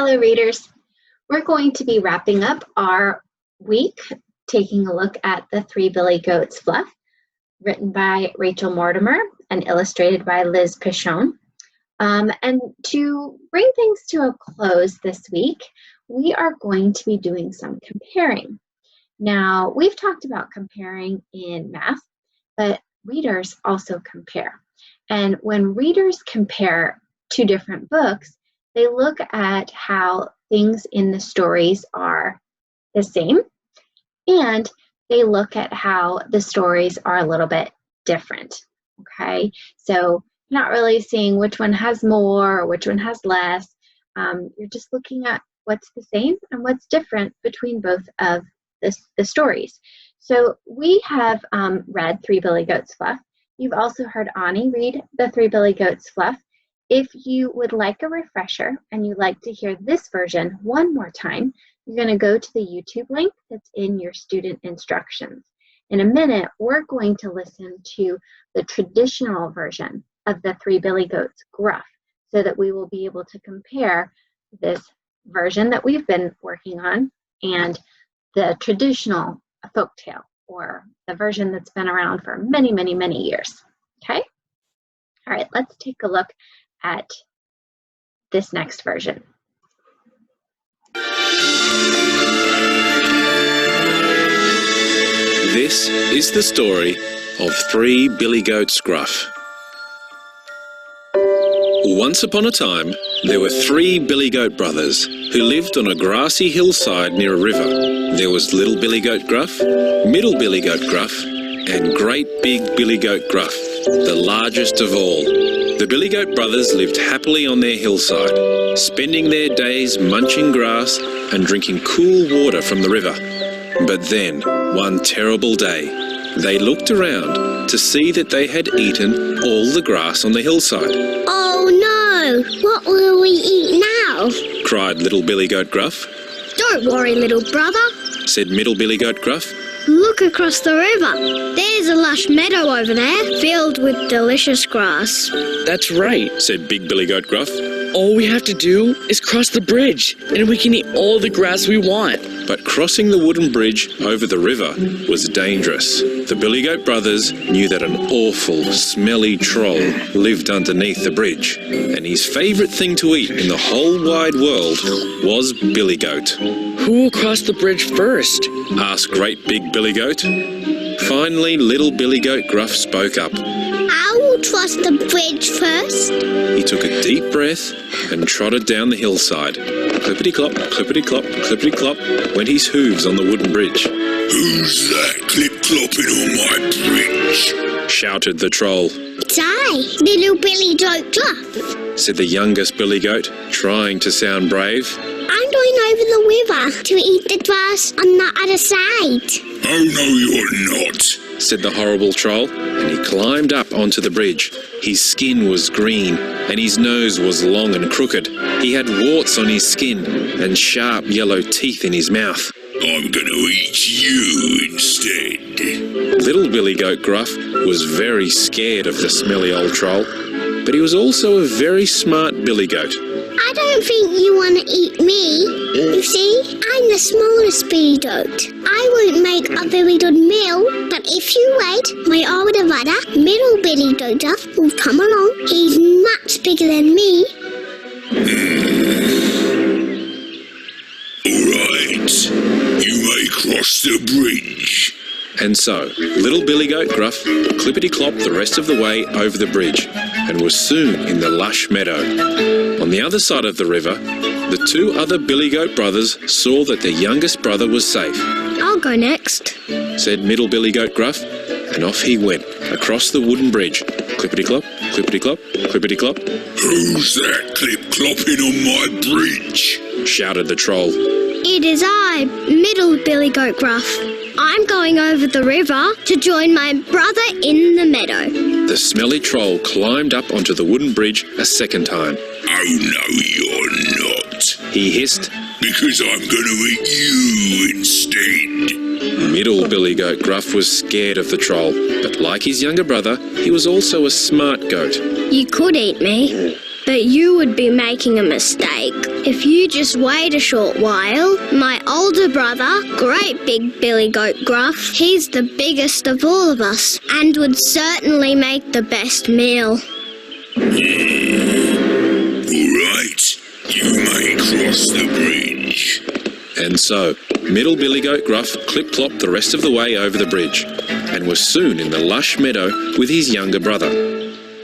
Hello, readers. We're going to be wrapping up our week, taking a look at The Three Billy Goats Fluff, written by Rachel Mortimer and illustrated by Liz Pichon. And to bring things to a close this week, we are going to be doing some comparing. Now, we've talked about comparing in math, but readers also compare. And when readers compare two different books, they look at how things in the stories are the same, and they look at how the stories are a little bit different, okay? So not really seeing which one has more or which one has less. You're just looking at what's the same and what's different between both of the stories. So we have read Three Billy Goats Fluff. You've also heard Ani read The Three Billy Goats Fluff. If you would like a refresher and you'd like to hear this version one more time, you're going to go to the YouTube link that's in your student instructions. In a minute, we're going to listen to the traditional version of The Three Billy Goats Gruff so that we will be able to compare this version that we've been working on and the traditional folktale, or the version that's been around for many, many, many years. Okay? All right, let's take a look at this next version. This is the story of Three Billy Goats Gruff. Once upon a time, there were three Billy Goat brothers who lived on a grassy hillside near a river. There was Little Billy Goat Gruff, Middle Billy Goat Gruff, and Great Big Billy Goat Gruff, the largest of all. The Billy Goat brothers lived happily on their hillside, spending their days munching grass and drinking cool water from the river. But then, one terrible day, they looked around to see that they had eaten all the grass on the hillside. Oh no! What will we eat now? Cried Little Billy Goat Gruff. Don't worry, little brother, said Middle Billy Goat Gruff. Look across the river. There's a lush meadow over there, filled with delicious grass. That's right, said Big Billy Goat Gruff. all we have to do is cross the bridge, and we can eat all the grass we want. But crossing the wooden bridge over the river was dangerous. The Billy Goat brothers knew that an awful, smelly troll lived underneath the bridge, and his favourite thing to eat in the whole wide world was Billy Goat. Who will cross the bridge first? Asked Great Big Billy Goat. Finally, Little Billy Goat Gruff spoke up. I will cross the bridge first. He took a deep breath and trotted down the hillside. Clippity-clop, clippity-clop, clippity-clop went his hooves on the wooden bridge. Who's that clip-clopping on my bridge? Shouted the troll. It's I, Little Billy Goat Gruff, said the youngest Billy Goat, trying to sound brave. I'm going over the river to eat the grass on the other side. Oh, no, you're not, said the horrible troll, and he climbed up onto the bridge. His skin was green, and his nose was long and crooked. He had warts on his skin, and sharp yellow teeth in his mouth. I'm going to eat you instead. Little Billy Goat Gruff was very scared of the smelly old troll, but he was also a very smart Billy Goat. I don't think you want to eat me. You see, I'm the smallest Billy Goat. I won't make a very good meal, but if you wait, my older brother, Middle Billy Goat Gruff, will come along. He's much bigger than me. Alright, you may cross the bridge. And so, Little Billy Goat Gruff clippity-clopped the rest of the way over the bridge and was soon in the lush meadow. On the other side of the river, the two other Billy Goat brothers saw that their youngest brother was safe. I'll go next, said Middle Billy Goat Gruff, and off he went across the wooden bridge. Clippity-clop, clippity-clop, clippity-clop. Who's that clip-clopping on my bridge? Shouted the troll. It is I, Middle Billy Goat Gruff. I'm going over the river to join my brother in the meadow. The smelly troll climbed up onto the wooden bridge a second time. Oh, no, you're not, he hissed. Because I'm going to eat you instead. Middle Billy Goat Gruff was scared of the troll, but like his younger brother, he was also a smart goat. You could eat me, but you would be making a mistake. If you just wait a short while, my older brother, Great Big Billy Goat Gruff, he's the biggest of all of us and would certainly make the best meal. Alright, you may cross the bridge. And so, Middle Billy Goat Gruff clip-clopped the rest of the way over the bridge and was soon in the lush meadow with his younger brother.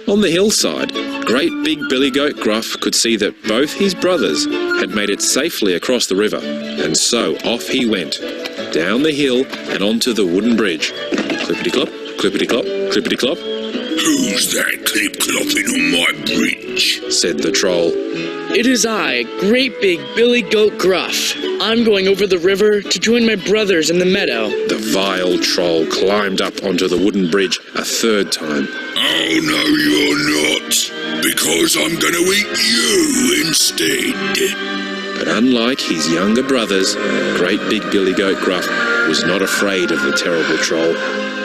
On the hillside, Great Big Billy Goat Gruff could see that both his brothers had made it safely across the river, and so off he went, down the hill and onto the wooden bridge. Clippity-clop, clippity-clop, clippity-clop. Who's that clip-clopping on my bridge? Said the troll. It is I, Great Big Billy Goat Gruff. I'm going over the river to join my brothers in the meadow. The vile troll climbed up onto the wooden bridge a third time. Oh, no, you're not, because I'm going to eat you instead. But unlike his younger brothers, Great Big Billy Goat Gruff was not afraid of the terrible troll.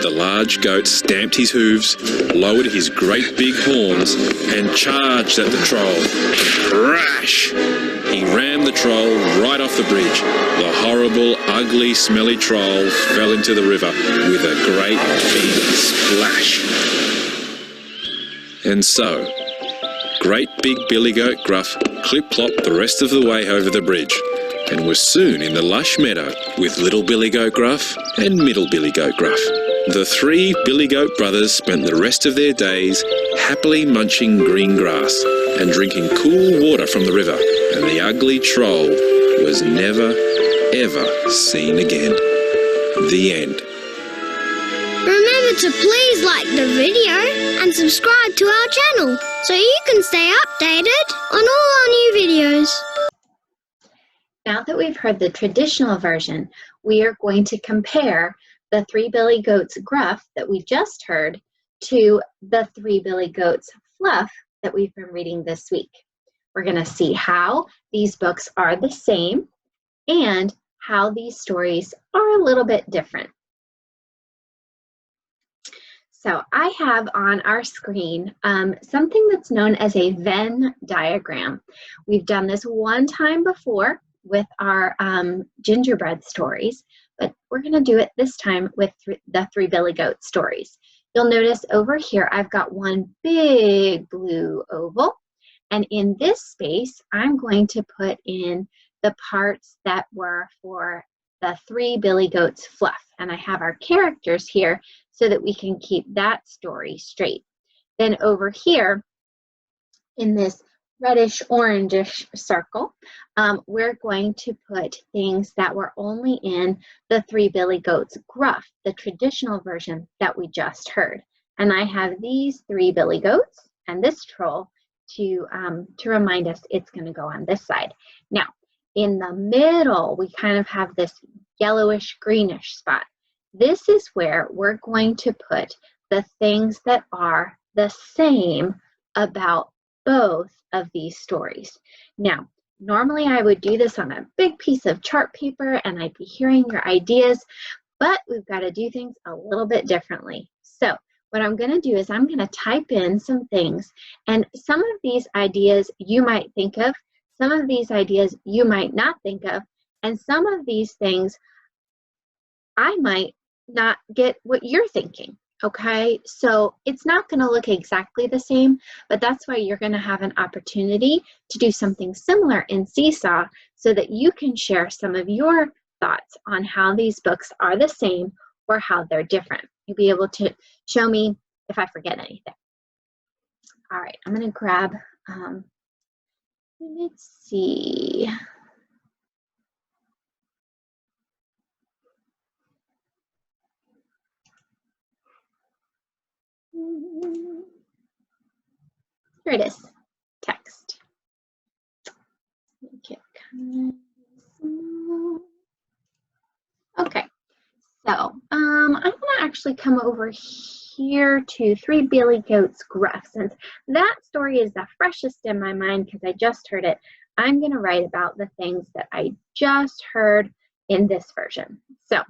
The large goat stamped his hooves, lowered his great big horns, and charged at the troll. Crash! He rammed the troll right off the bridge. The horrible, ugly, smelly troll fell into the river with a great big splash. And so, Great Big Billy Goat Gruff clip-clopped the rest of the way over the bridge and was soon in the lush meadow with Little Billy Goat Gruff and Middle Billy Goat Gruff. The three Billy Goat brothers spent the rest of their days happily munching green grass and drinking cool water from the river, and the ugly troll was never, ever seen again. The end. Remember to please like the video and subscribe to our channel so you can stay updated on all our new videos. Now that we've heard the traditional version, we are going to compare the Three Billy Goats Gruff that we just heard to the Three Billy Goats Fluff that we've been reading this week. We're going to see how these books are the same and how these stories are a little bit different. So I have on our screen something that's known as a Venn diagram. We've done this one time before with our gingerbread stories, but we're going to do it this time with the Three Billy Goat stories. You'll notice over here I've got one big blue oval, and in this space I'm going to put in the parts that were for the Three Billy Goats Fluff, and I have our characters here so that we can keep that story straight. Then over here in this reddish orangish circle, we're going to put things that were only in the Three Billy Goats Gruff, the traditional version that we just heard. And I have these three Billy Goats and this troll to remind us it's going to go on this side. Now, in the middle, we kind of have this yellowish greenish spot. This is where we're going to put the things that are the same about both of these stories. Now, normally I would do this on a big piece of chart paper and I'd be hearing your ideas, but we've got to do things a little bit differently. So what I'm going to do is I'm going to type in some things, and some of these ideas you might think of, some of these ideas you might not think of, and some of these things I might not get what you're thinking. Okay, so it's not going to look exactly the same, but that's why you're going to have an opportunity to do something similar in Seesaw so that you can share some of your thoughts on how these books are the same or how they're different. You'll be able to show me if I forget anything. All right, I'm going to grab, let's see. Here it is, text. Make it kind of small. Okay, so I'm gonna actually come over here to Three Billy Goats Gruff. Since that story is the freshest in my mind because I just heard it, I'm gonna write about the things that I just heard in this version. So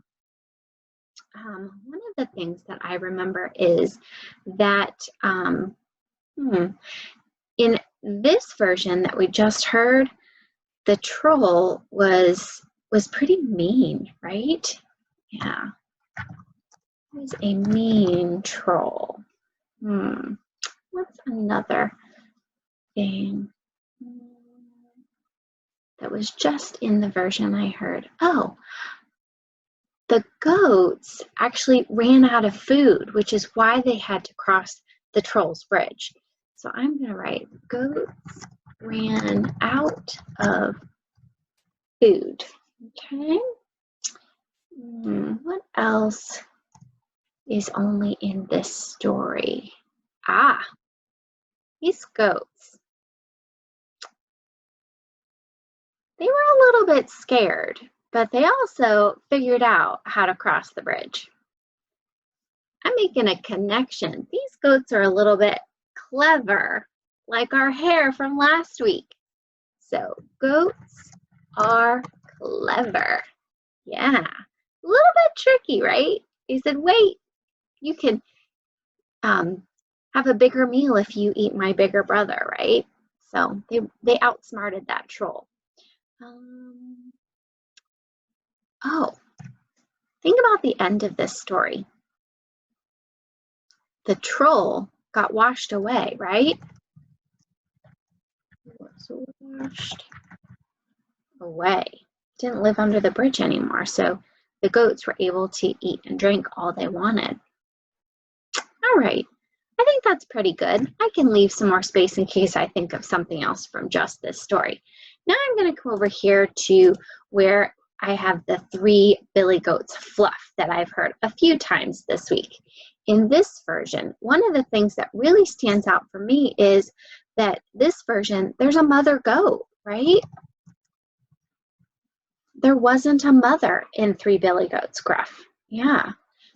one of the things that I remember is that in this version that we just heard, the troll was pretty mean, right? Yeah, it was a mean troll. What's another thing that was just in the version I heard? Oh, the goats actually ran out of food, which is why they had to cross the troll's bridge. So I'm going to write goats ran out of food. Okay. What else is only in this story? Ah, these goats. They were a little bit scared, but they also figured out how to cross the bridge. I'm making a connection. These goats are a little bit clever, like our hare from last week. So goats are clever. Yeah, a little bit tricky, right? He said, wait, you can have a bigger meal if you eat my bigger brother, right? So they outsmarted that troll. Oh, think about the end of this story. The troll got washed away, right? Was washed away. Didn't live under the bridge anymore, so the goats were able to eat and drink all they wanted. All right, I think that's pretty good. I can leave some more space in case I think of something else from just this story. Now I'm going to come over here to where I have the 3 Billy Goats fluff that I've heard a few times this week. In this version, one of the things that really stands out for me is that this version, there's a mother goat, right? There wasn't a mother in 3 Billy Goats Gruff. Yeah.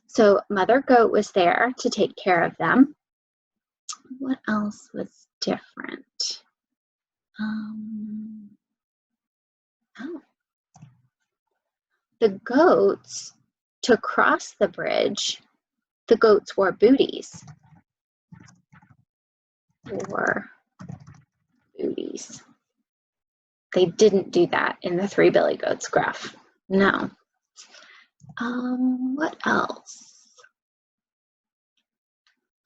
So Mother Goat was there to take care of them. What else was different? The goats, to cross the bridge, the goats wore booties. They didn't do that in the 3 Billy Goats Gruff. No. What else?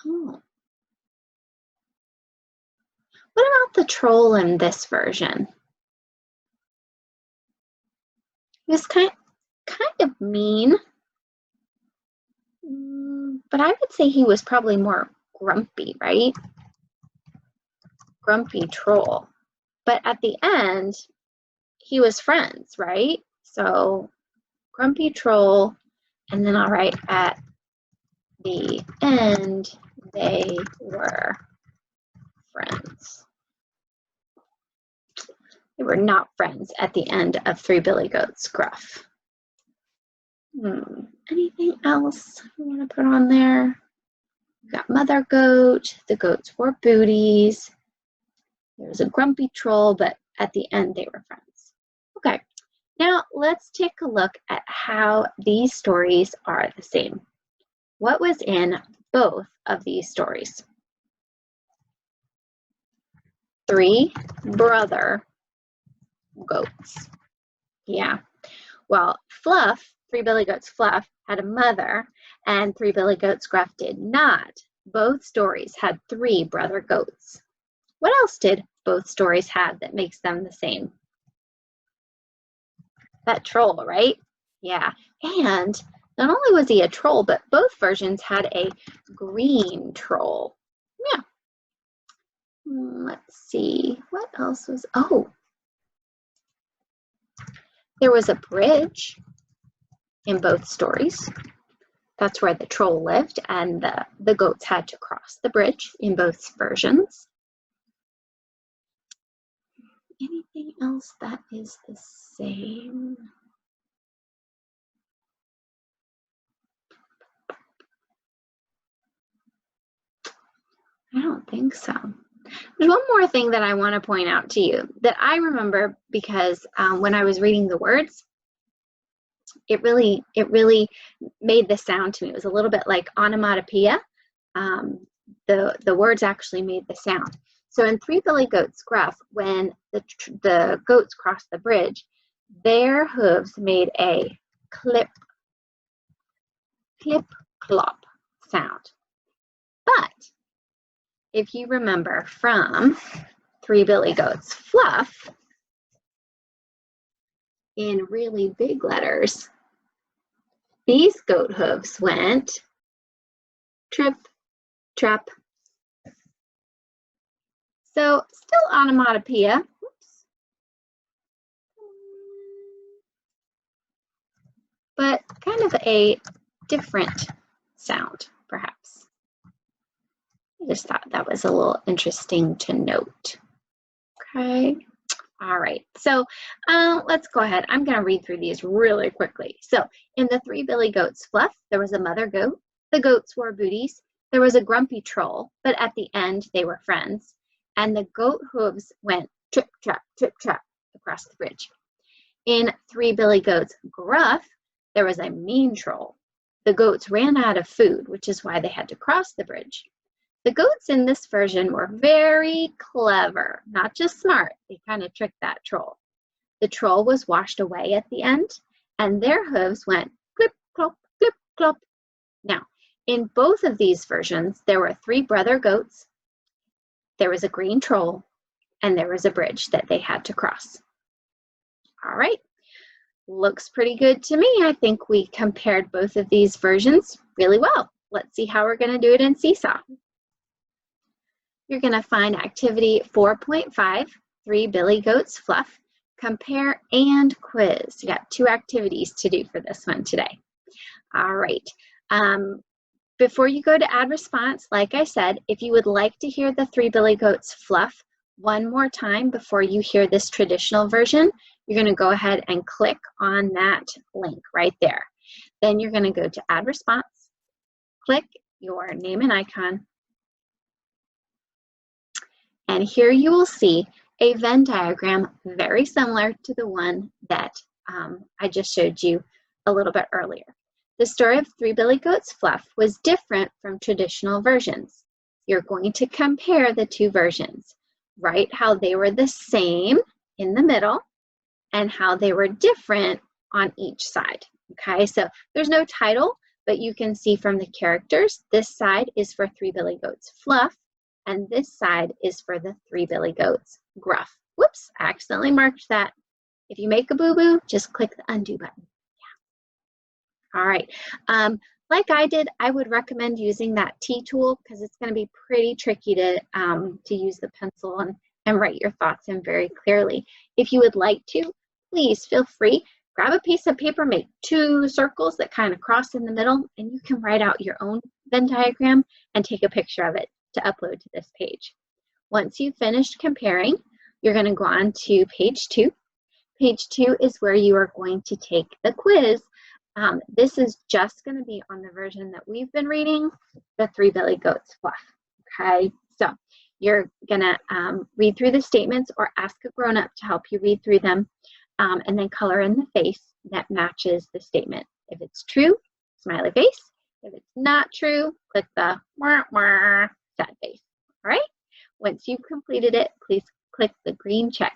Oh. What about the troll in this version? He was kind of mean, but I would say he was probably more grumpy, right? Grumpy troll. But at the end, he was friends, right? So grumpy troll, and then I'll write at the end, they were friends. They were not friends at the end of 3 Billy Goats Gruff. Anything else you want to put on there? We've got Mother Goat, the goats wore booties. There was a grumpy troll, but at the end they were friends. Okay, now let's take a look at how these stories are the same. What was in both of these stories? 3 brother goats. Yeah, well, Fluff, 3 Billy Goats Fluff, had a mother, and 3 Billy Goats Gruff did not. Both stories had 3 brother goats. What else did both stories have that makes them the same? That troll, right? Yeah, and not only was he a troll, but both versions had a green troll. Yeah. Let's see, what else was, oh, there was a bridge in both stories. That's where the troll lived, and the goats had to cross the bridge in both versions. Anything else that is the same? I don't think so. There's one more thing that I want to point out to you that I remember because when I was reading the words, it really made the sound to me. It was a little bit like onomatopoeia. The words actually made the sound. So in Three Billy Goats Gruff, when the goats crossed the bridge, their hooves made a clip, clip, clop sound. But if you remember from Three Billy Goats Fluff, in really big letters, these goat hooves went trip, trap. So still onomatopoeia, but kind of a different sound, perhaps. I just thought that was a little interesting to note. Okay, all right, so let's go ahead. I'm gonna read through these really quickly. So in the Three Billy Goats Fluff, there was a mother goat. The goats wore booties. There was a grumpy troll, but at the end they were friends. And the goat hooves went trip, trap, across the bridge. In Three Billy Goats Gruff, there was a mean troll. The goats ran out of food, which is why they had to cross the bridge. The goats in this version were very clever, not just smart. They kind of tricked that troll. The troll was washed away at the end, and their hooves went clip, clop, clip, clop. Now, in both of these versions, there were three brother goats, there was a green troll, and there was a bridge that they had to cross. All right, looks pretty good to me. I think we compared both of these versions really well. Let's see how we're going to do it in Seesaw. You're going to find activity 4.5, Three Billy Goats Fluff, compare and quiz. You got 2 activities to do for this one today. All right. Before you go to add response, like I said, if you would like to hear the Three Billy Goats Fluff one more time before you hear this traditional version, you're going to go ahead and click on that link right there. Then you're going to go to add response, click your name and icon, and here you will see a Venn diagram very similar to the one that I just showed you a little bit earlier. The story of Three Billy Goats Fluff was different from traditional versions. You're going to compare the 2 versions, write how they were the same in the middle and how they were different on each side. Okay, so there's no title, but you can see from the characters, this side is for Three Billy Goats Fluff, and this side is for the Three Billy Goats Gruff. Whoops, I accidentally marked that. If you make a boo-boo, just click the undo button. Yeah. All right. Like I did, I would recommend using that T tool because it's going to be pretty tricky to use the pencil and write your thoughts in very clearly. If you would like to, please feel free. Grab a piece of paper, make 2 circles that kind of cross in the middle, and you can write out your own Venn diagram and take a picture of it to upload to this page. Once you've finished comparing, you're going to go on to page 2. Page 2 is where you are going to take the quiz. This is just going to be on the version that we've been reading, the Three Billy Goats Fluff. Okay, so you're going to read through the statements or ask a grown-up to help you read through them, and then color in the face that matches the statement. If it's true, smiley face. If it's not true, click the wah, wah, sad face. All right? Once you've completed it, please click the green check